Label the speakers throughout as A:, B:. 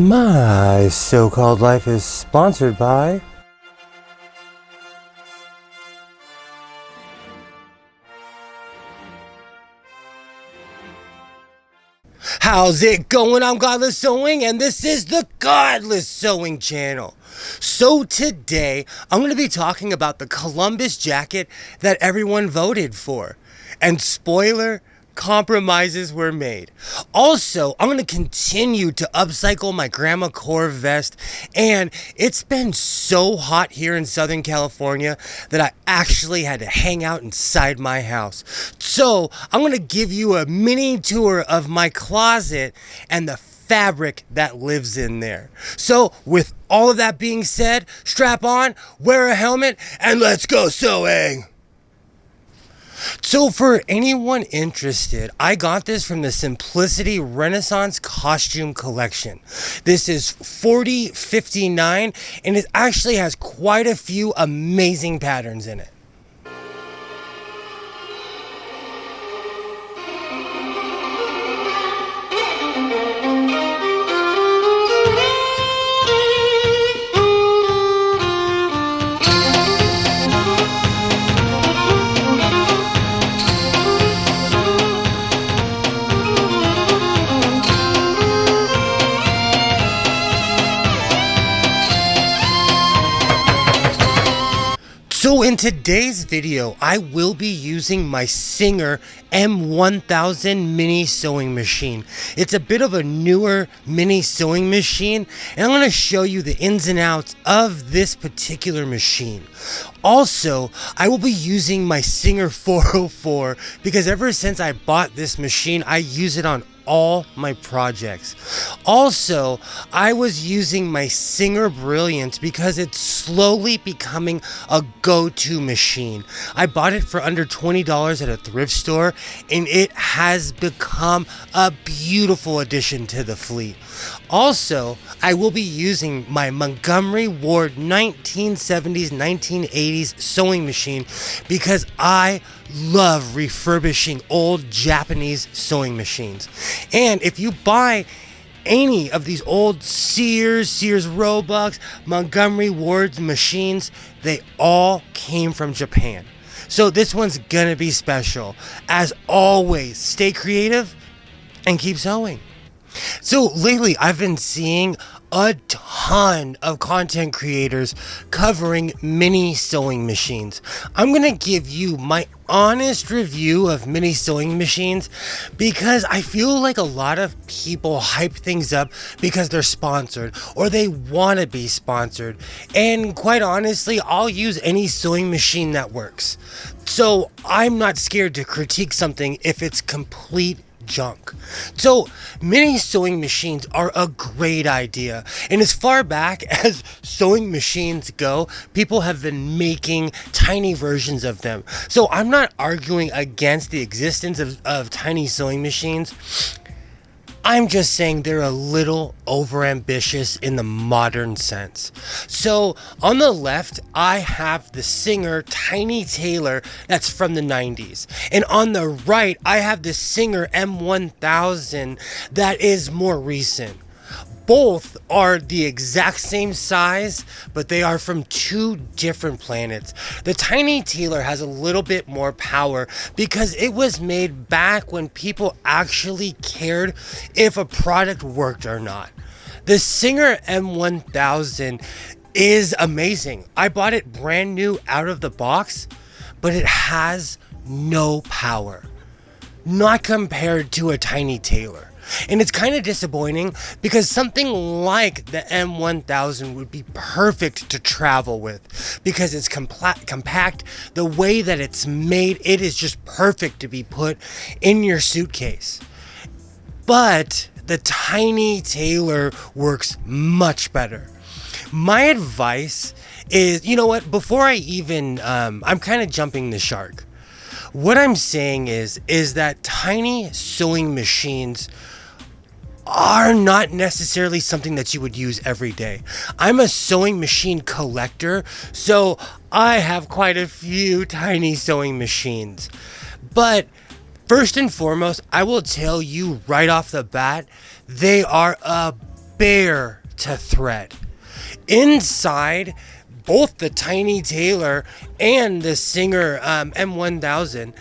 A: My so-called life is sponsored by How's it going? I'm Godless Sewing, and this is the Godless Sewing channel. So today, I'm going to be talking about the Columbus jacket that everyone voted for. And spoiler, compromises were made. Also, I'm going to continue to upcycle my grandma core vest, and it's been so hot here in Southern California that I actually had to hang out inside my house. So I'm going to give you a mini tour of my closet and the fabric that lives in there. So with all of that being said, strap on, wear a helmet, and let's go sewing. So for anyone interested, I got this from the Simplicity Renaissance Costume Collection. This is $40.59, and it actually has quite a few amazing patterns in it. So in today's video, I will be using my Singer M1000 mini sewing machine. It's a bit of a newer mini sewing machine, and I'm going to show you the ins and outs of this particular machine. Also, I will be using my Singer 404 because ever since I bought this machine, I use it on all my projects. Also, I was using my Singer Brilliant because it's slowly becoming a go-to machine. I bought it for under $20 at a thrift store, and it has become a beautiful addition to the fleet. Also, I will be using my Montgomery Ward 1970s, 1980s sewing machine because I love refurbishing old Japanese sewing machines. And if you buy any of these old Sears Roebucks, Montgomery Ward's machines, they all came from Japan. So this one's gonna be special. As always, stay creative and keep sewing. So lately I've been seeing a ton of content creators covering mini sewing machines. I'm going to give you my honest review of mini sewing machines because I feel like a lot of people hype things up because they're sponsored or they want to be sponsored. And quite honestly, I'll use any sewing machine that works. So I'm not scared to critique something if it's complete junk. So mini sewing machines are a great idea, and as far back as sewing machines go, people have been making tiny versions of them. So I'm not arguing against the existence of tiny sewing machines. I'm just saying they're a little overambitious in the modern sense. So on the left, I have the Singer Tiny Tailor that's from the 90s. And on the right, I have the Singer M1000 that is more recent. Both are the exact same size, but they are from two different planets. The Tiny Tailor has a little bit more power because it was made back when people actually cared if a product worked or not. The Singer M1000 is amazing. I bought it brand new out of the box, but it has no power. Not compared to a Tiny Tailor. And it's kind of disappointing because something like the M1000 would be perfect to travel with because it's compact. The way that it's made, it is just perfect to be put in your suitcase. But the Tiny Tailor works much better. My advice is, you know what, before I even, I'm kind of jumping the shark. What I'm saying is that tiny sewing machines are not necessarily something that you would use every day. I'm a sewing machine collector, so I have quite a few tiny sewing machines. But first and foremost, I will tell you right off the bat, they are a bear to thread. Inside, both the Tiny Tailor and the Singer M1000,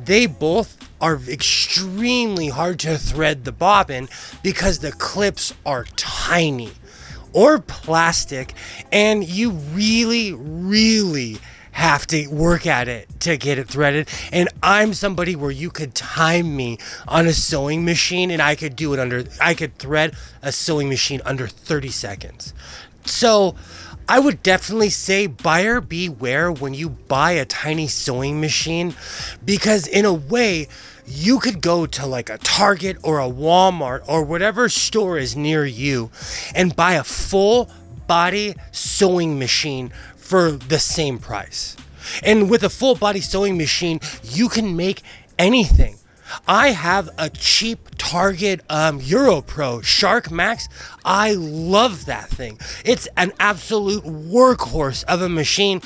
A: they both are extremely hard to thread the bobbin because the clips are tiny or plastic, and you really have to work at it to get it threaded. And I'm somebody where you could time me on a sewing machine and I could thread a sewing machine under 30 seconds. So I would definitely say buyer beware when you buy a tiny sewing machine, because in a way you could go to like a Target or a Walmart or whatever store is near you and buy a full body sewing machine for the same price. And with a full body sewing machine, you can make anything. I have a cheap Target Europro Shark Max. I love that thing. It's an absolute workhorse of a machine.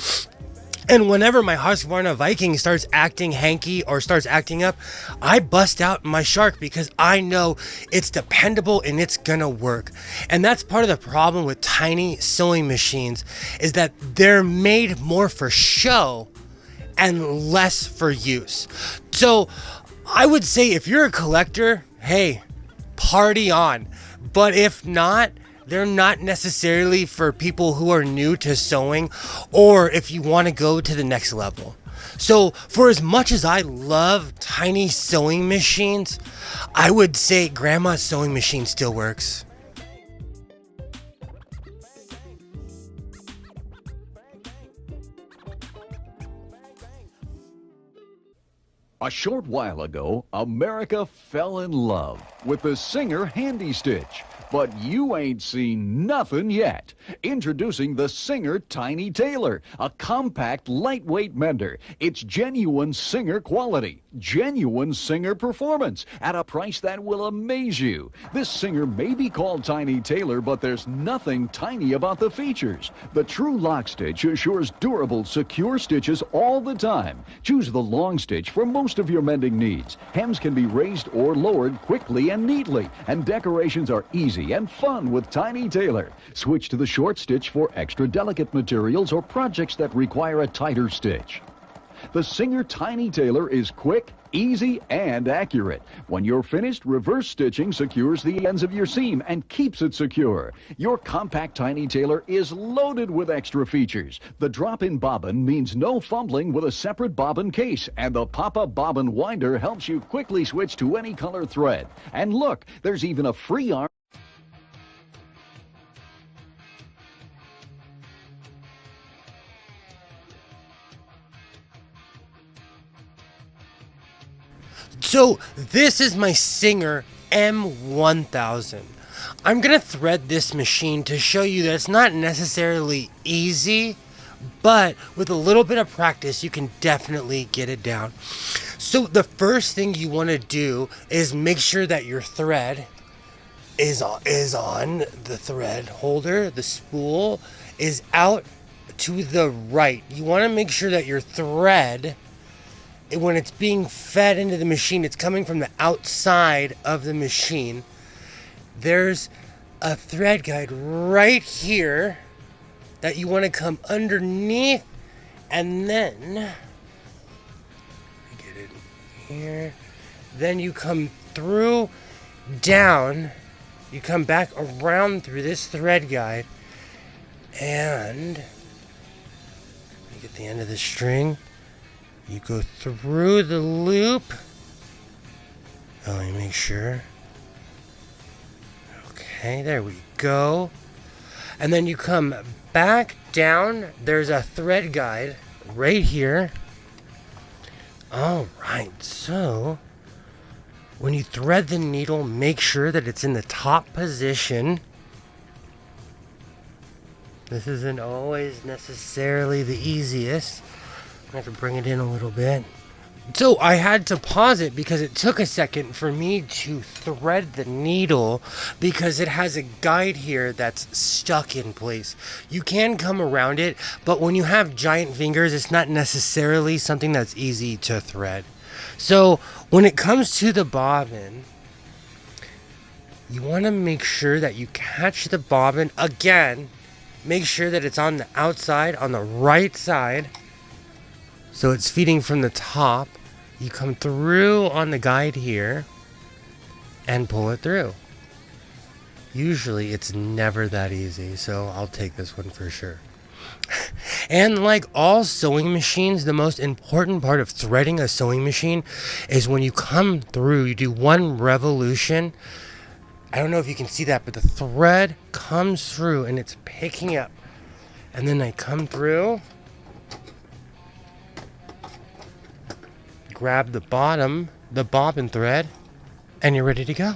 A: And whenever my Husqvarna Viking starts acting hanky or starts acting up, I bust out my Shark because I know it's dependable and it's gonna work. And that's part of the problem with tiny sewing machines, is that they're made more for show and less for use. So I would say if you're a collector, hey, party on. But if not, they're not necessarily for people who are new to sewing, or if you want to go to the next level. So for as much as I love tiny sewing machines, I would say grandma's sewing machine still works.
B: A short while ago, America fell in love with the Singer Handy Stitch. But you ain't seen nothing yet. Introducing the Singer Tiny Tailor, a compact, lightweight mender. It's genuine Singer quality, genuine Singer performance, at a price that will amaze you. This Singer may be called Tiny Tailor, but there's nothing tiny about the features. The true lock stitch assures durable, secure stitches all the time. Choose the long stitch for most of your mending needs. Hems can be raised or lowered quickly and neatly, and decorations are easy and fun with Tiny Tailor. Switch to the short stitch for extra delicate materials or projects that require a tighter stitch. The Singer Tiny Tailor is quick, easy, and accurate. When you're finished, reverse stitching secures the ends of your seam and keeps it secure. Your compact Tiny Tailor is loaded with extra features. The drop-in bobbin means no fumbling with a separate bobbin case, and the pop-up bobbin winder helps you quickly switch to any color thread. And look, there's even a free arm.
A: So this is my Singer M1000. I'm gonna thread this machine to show you that it's not necessarily easy, but with a little bit of practice, you can definitely get it down. So the first thing you want to do is make sure that your thread is on the thread holder. The spool is out to the right. You want to make sure that your thread, when it's being fed into the machine, it's coming from the outside of the machine. There's a thread guide right here that you want to come underneath, and then get it here. Then you come through, down, you come back around through this thread guide, and you get the end of the string. You go through the loop. Oh, let me make sure. Okay, there we go. And then you come back down. There's a thread guide right here. All right, so when you thread the needle, make sure that it's in the top position. This isn't always necessarily the easiest. I have to bring it in a little bit. So I had to pause it because it took a second for me to thread the needle, because it has a guide here that's stuck in place. You can come around it, but when you have giant fingers, it's not necessarily something that's easy to thread. So when it comes to the bobbin, you want to make sure that you catch the bobbin again. Make sure that it's on the outside, on the right side, so it's feeding from the top. You come through on the guide here and pull it through. Usually it's never that easy, so I'll take this one for sure. And like all sewing machines, the most important part of threading a sewing machine is when you come through, you do one revolution. I don't know if you can see that, but the thread comes through and it's picking up. And then I come through, grab the bottom, the bobbin thread, and you're ready to go.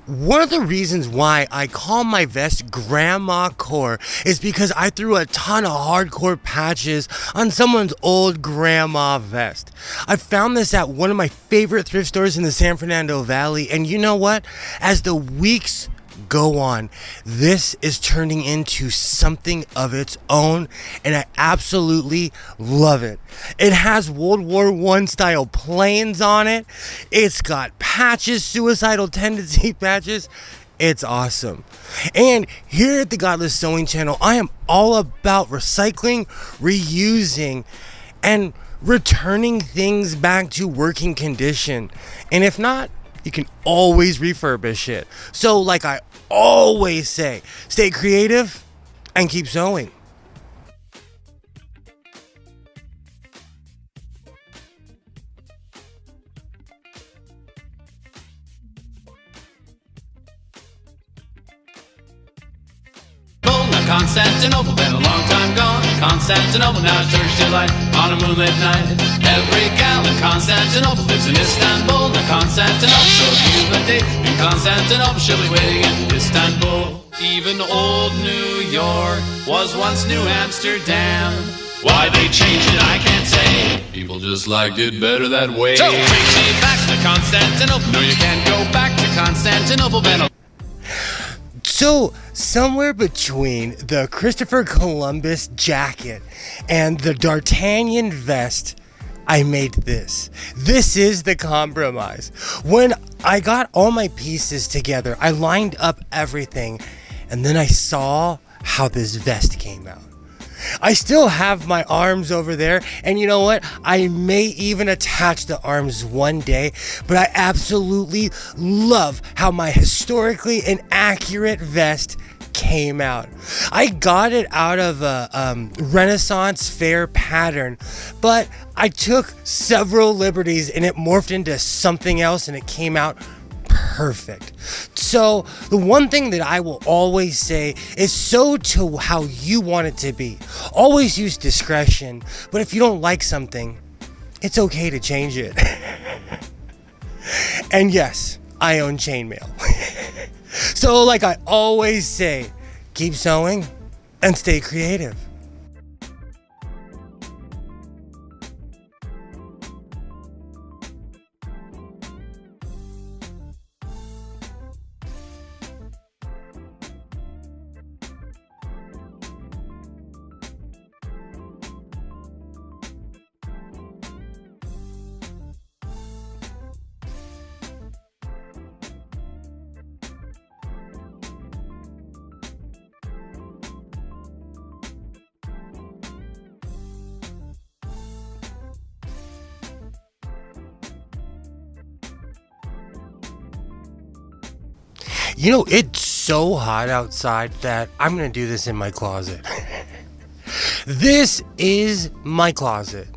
A: One of the reasons why I call my vest Grandma Core is because I threw a ton of hardcore patches on someone's old grandma vest. I found this at one of my favorite thrift stores in the San Fernando Valley, and you know what? As the weeks go on, this is turning into something of its own, and I absolutely love it. It has World War I style planes on it. It's got patches, suicidal tendency patches. It's awesome. And here at the Godless Sewing Channel, I am all about recycling, reusing, and returning things back to working condition. And if not, you can always refurbish it. So like I always say, stay creative and keep sewing.
C: Constantinople, been a long time gone. Constantinople, now a church delight on a moonlit night. Every gal in Constantinople lives in Istanbul. Now Constantinople, so if you've a date in Constantinople, she'll be waiting in Istanbul. Even old New York was once New Amsterdam. Why they changed it, I can't say. People just liked it better that way. So take me back to Constantinople. No, you can't go back to Constantinople, Ben.
A: So, somewhere between the Christopher Columbus jacket and the D'Artagnan vest, I made this. This is the compromise. When I got all my pieces together, I lined up everything, and then I saw how this vest came out. I still have my arms over there, and you know what? I may even attach the arms one day, but I absolutely love how my historically inaccurate vest came out. I got it out of a Renaissance fair pattern, but I took several liberties and it morphed into something else and it came out perfect. So the one thing that I will always say is sew to how you want it to be. Always use discretion, but if you don't like something, it's okay to change it. And yes, I own chainmail. So like I always say, keep sewing and stay creative. You know, it's so hot outside that I'm going to do this in my closet. This is my closet.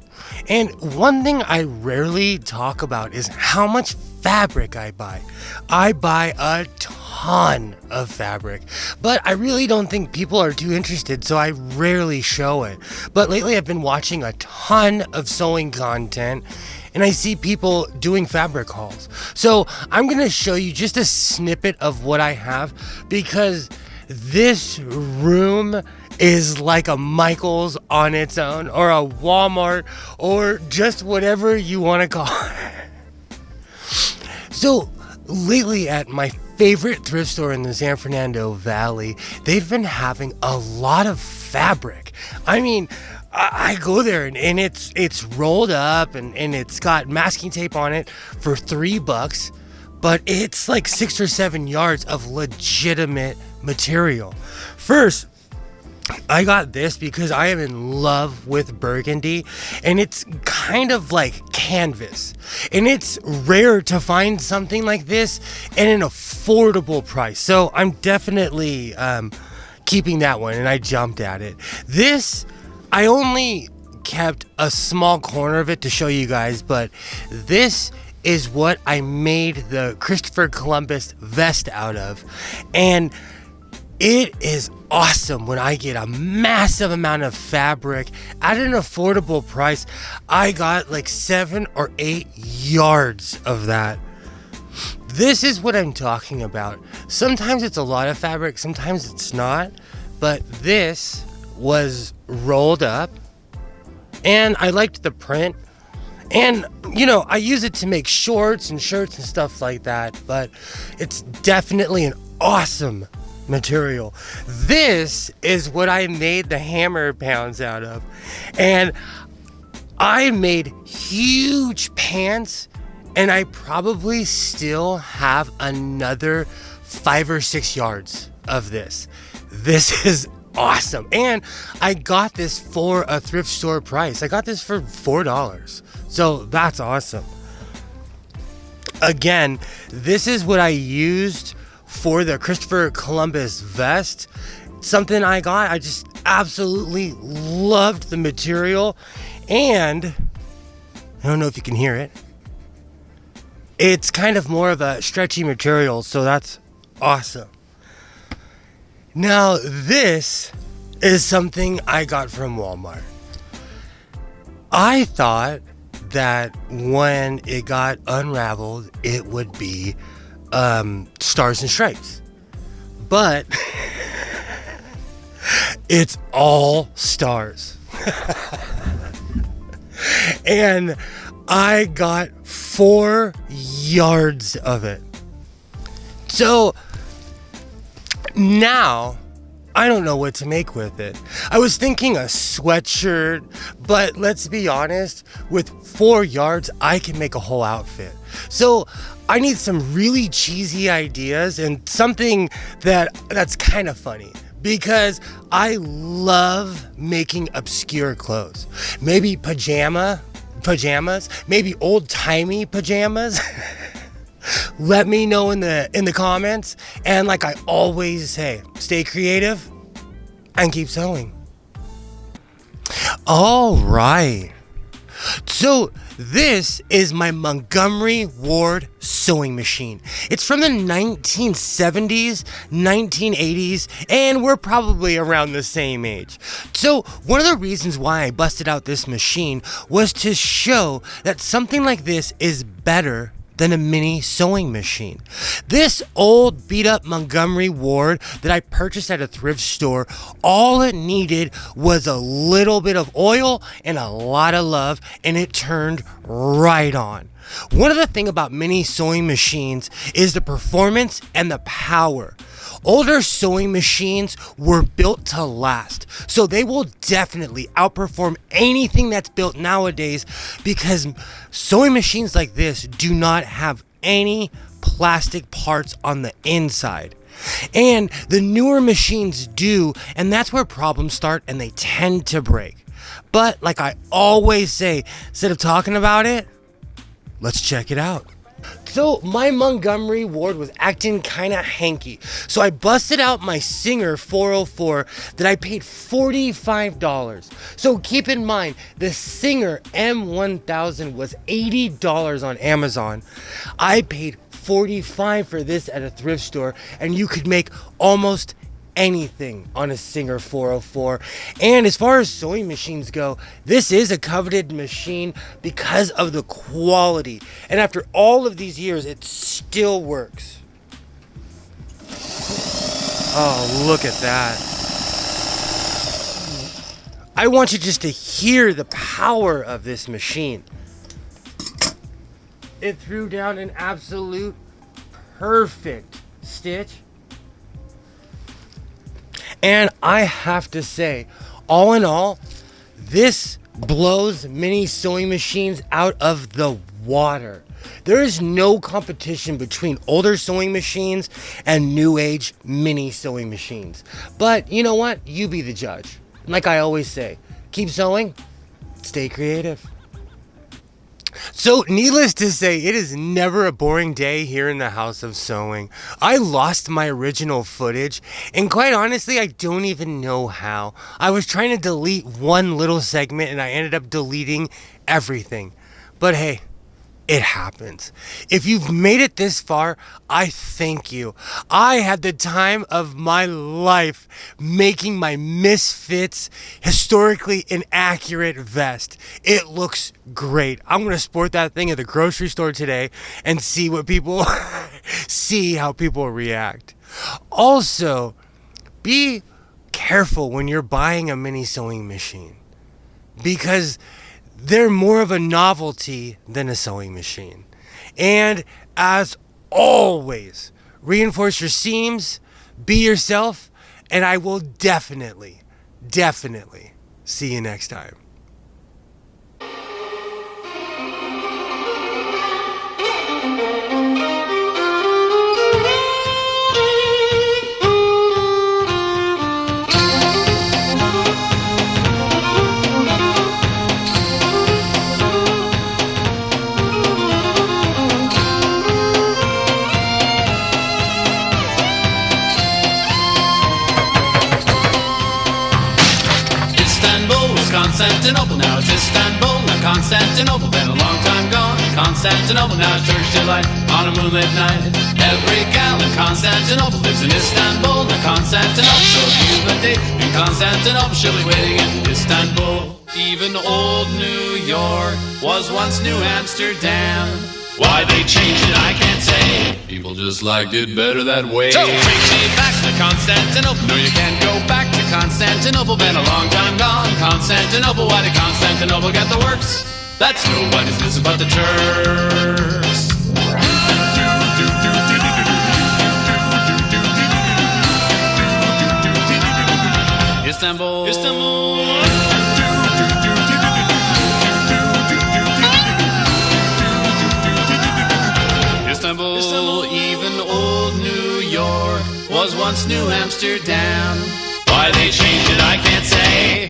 A: And one thing I rarely talk about is how much fabric I buy. I buy a ton of fabric, but I really don't think people are too interested, so I rarely show it. But lately I've been watching a ton of sewing content, and I see people doing fabric hauls. So I'm going to show you just a snippet of what I have, because this room is like a Michael's on its own, or a Walmart, or just whatever you want to call it. So lately at my favorite thrift store in the San Fernando Valley, they've been having a lot of fabric. I mean, I go there and it's rolled up and it's got masking tape on it for $3, but it's like 6 or 7 yards of legitimate material. First, I got this because I am in love with burgundy, and it's kind of like canvas, and it's rare to find something like this at an affordable price. So I'm definitely keeping that one, and I jumped at it. This, I only kept a small corner of it to show you guys, but this is what I made the Christopher Columbus vest out of, and it is awesome when I get a massive amount of fabric at an affordable price. I got like 7 or 8 yards of that. This is what I'm talking about. Sometimes it's a lot of fabric, sometimes it's not, but this was rolled up and I liked the print. And, you know, I use it to make shorts and shirts and stuff like that, but it's definitely an awesome material. This is what I made the hammer pounds out of, and I made huge pants, and I probably still have another 5 or 6 yards of this. This is awesome, and I got this for a thrift store price. I got this for $4, so that's awesome. Again, this is what I used for the Christopher Columbus vest. Something I got, I just absolutely loved the material, and I don't know if you can hear it. It's kind of more of a stretchy material, so that's awesome. Now, this is something I got from Walmart. I thought that when it got unraveled, it would be stars and stripes, but it's all stars. And I got 4 yards of it. So now I don't know what to make with it. I was thinking a sweatshirt, but let's be honest, with 4 yards I can make a whole outfit. So I need some really cheesy ideas and something that's kind of funny, because I love making obscure clothes. Maybe pajamas, maybe old-timey pajamas. Let me know in the comments, and like I always say, stay creative and keep sewing. All right. So this is my Montgomery Ward sewing machine. It's from the 1970s, 1980s, and we're probably around the same age. So one of the reasons why I busted out this machine was to show that something like this is better than a mini sewing machine. This old beat up Montgomery Ward that I purchased at a thrift store, all it needed was a little bit of oil and a lot of love, and it turned right on. One of the things about mini sewing machines is the performance and the power. Older sewing machines were built to last, so they will definitely outperform anything that's built nowadays, because sewing machines like this do not have any plastic parts on the inside. And the newer machines do, and that's where problems start and they tend to break. But like I always say, instead of talking about it, let's check it out. So my Montgomery Ward was acting kind of hanky, so I busted out my Singer 404 that I paid $45. So keep in mind, the Singer M1000 was $80 on Amazon. I paid $45 for this at a thrift store, and you could make almost anything on a Singer 404. And as far as sewing machines go, this is a coveted machine because of the quality, and after all of these years it still works. Oh, look at that. I want you just to hear the power of this machine. It threw down an absolute perfect stitch. And I have to say, all in all, this blows mini sewing machines out of the water. There is no competition between older sewing machines and new age mini sewing machines. But you know what? You be the judge. Like I always say, keep sewing, stay creative. So, needless to say, it is never a boring day here in the House of Sewing. I lost my original footage, and quite honestly, I don't even know how. I was trying to delete one little segment, and I ended up deleting everything. But hey, it happens. If you've made it this far, I thank you. I had the time of my life making my Misfits historically inaccurate vest. It looks great. I'm going to sport that thing at the grocery store today and see what people see how people react. Also, be careful when you're buying a mini sewing machine, because they're more of a novelty than a sewing machine. And as always, reinforce your seams, be yourself, and I will definitely see you next time.
C: Constantinople, now it's Istanbul, now Constantinople, been a long time gone. Constantinople, now it's Turkish delight on a moonlit night. Every gal in Constantinople lives in Istanbul, now Constantinople. So if you've a date in Constantinople, she'll be waiting in Istanbul. Even old New York was once New Amsterdam. Why they changed it, I can't say. People just liked it better that way. So takes me back to Constantinople. No, you can't go back to Constantinople. Been a long time gone. Constantinople, why did Constantinople get the works? That's nobody's business but the Turks. Istanbul, Istanbul. Istanbul, even old New York was once New Amsterdam. Why they changed it, I can't say.